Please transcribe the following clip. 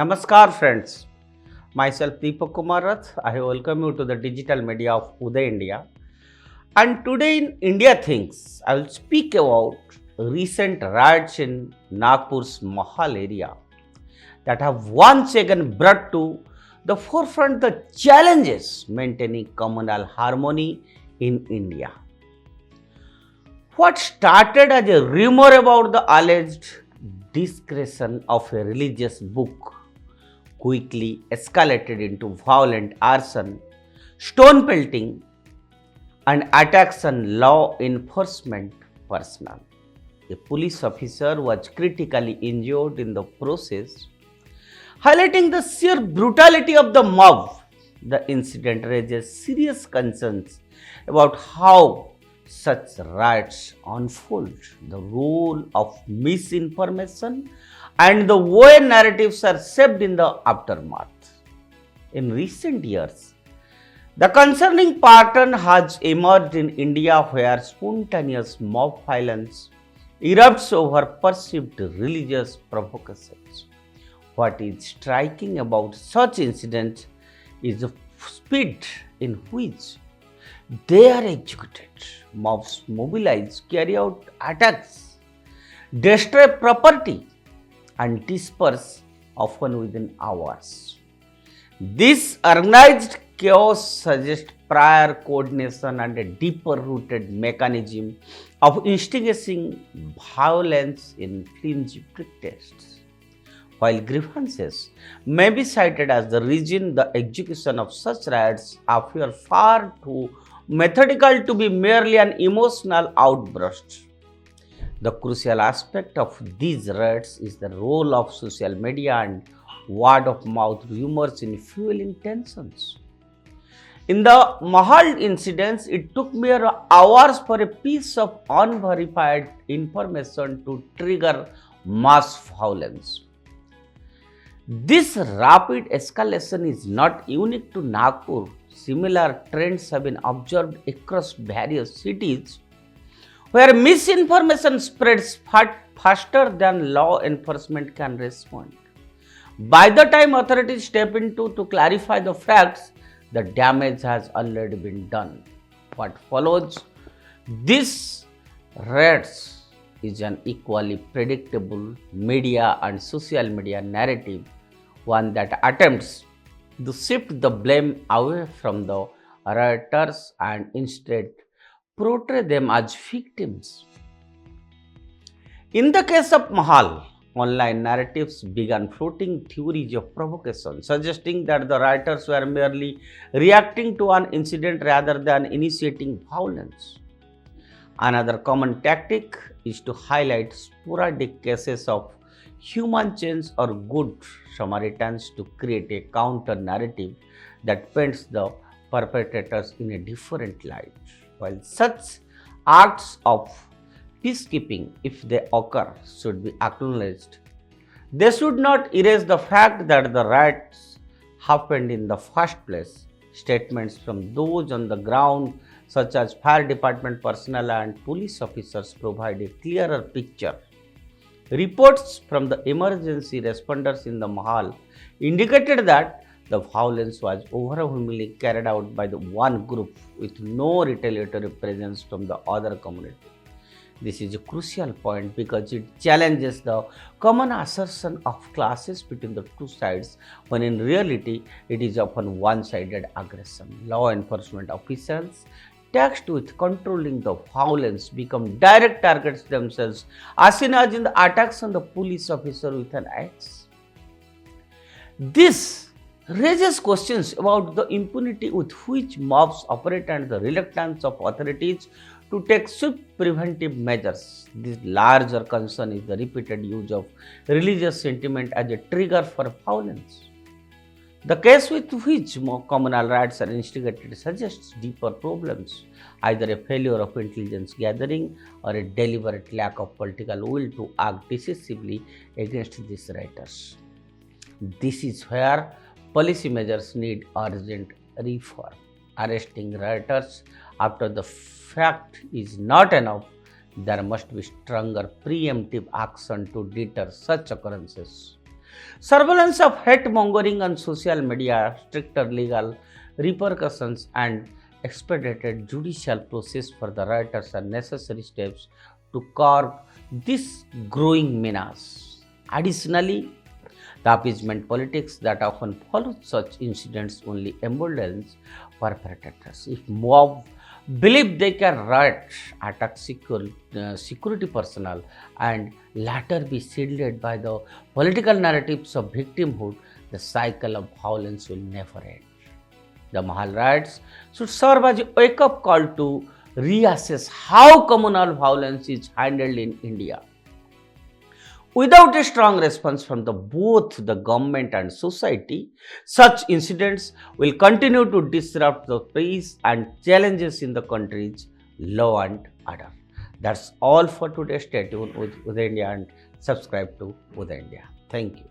Namaskar friends, myself Deepak Kumar Rath. I welcome you to the digital media of Uday India. And today in India Things, I will speak about recent riots in Nagpur's Mahal area that have once again brought to the forefront the challenges maintaining communal harmony in India. What started as a rumor about the alleged desecration of a religious book quickly escalated into violent arson, stone pelting, and attacks on law enforcement personnel. A police officer was critically injured in the process, highlighting the sheer brutality of the mob. The incident raises serious concerns about how such riots unfold, the role of misinformation, and the way narratives are shaped in the aftermath. In recent years, the concerning pattern has emerged in India where spontaneous mob violence erupts over perceived religious provocations. What is striking about such incidents is the speed in which they are executed. Mobs mobilize, carry out attacks, destroy property, and disperse often within hours. This organized chaos suggests prior coordination and a deeper rooted mechanism of instigating violence in flimsy pretexts. While grievances may be cited as the reason, the execution of such riots appear far too methodical to be merely an emotional outburst. The crucial aspect of these riots is the role of social media and word of mouth rumors in fueling tensions. In the Mahal incidents, it took mere hours for a piece of unverified information to trigger mass violence. This rapid escalation is not unique to Nagpur. Similar trends have been observed across various cities where misinformation spreads faster than law enforcement can respond. By the time authorities step in to clarify the facts, the damage has already been done. What follows this raids is an equally predictable media and social media narrative, one that attempts to shift the blame away from the rioters and instead portray them as victims. In the case of Mahal, online narratives began floating theories of provocation, suggesting that the rioters were merely reacting to an incident rather than initiating violence. Another common tactic is to highlight sporadic cases of human change or good Samaritans to create a counter narrative that paints the perpetrators in a different light. While such acts of peacekeeping, if they occur, should be acknowledged, they should not erase the fact that the riots happened in the first place. Statements from those on the ground, such as fire department personnel and police officers, provide a clearer picture. Reports from the emergency responders in the Mahal indicated that the violence was overwhelmingly carried out by the one group with no retaliatory presence from the other community. This is a crucial point because it challenges the common assertion of classes between the two sides, when in reality it is often one-sided aggression. Law enforcement officials tasked with controlling the violence become direct targets themselves, as seen as in the attacks on the police officer with an axe. This raises questions about the impunity with which mobs operate and the reluctance of authorities to take swift preventive measures. This larger concern is the repeated use of religious sentiment as a trigger for violence. The case with which more communal riots are instigated suggests deeper problems, either a failure of intelligence gathering or a deliberate lack of political will to act decisively against these rioters. This is where policy measures need urgent reform. Arresting rioters after the fact is not enough. There must be stronger preemptive action to deter such occurrences. Surveillance of hate mongering on social media, stricter legal repercussions, and expedited judicial process for the rioters are necessary steps to curb this growing menace. Additionally, the appeasement politics that often follows such incidents only emboldens perpetrators. If mob believe they can riot, attack security personnel, and latter be shielded by the political narratives of victimhood, the cycle of violence will never end. The Mahal riots should serve as a wake-up call to reassess how communal violence is handled in India. Without a strong response from both the government and society, such incidents will continue to disrupt the peace and challenges in the country's law and order. That's all for today. Stay tuned with Uday India and subscribe to Uday India. Thank you.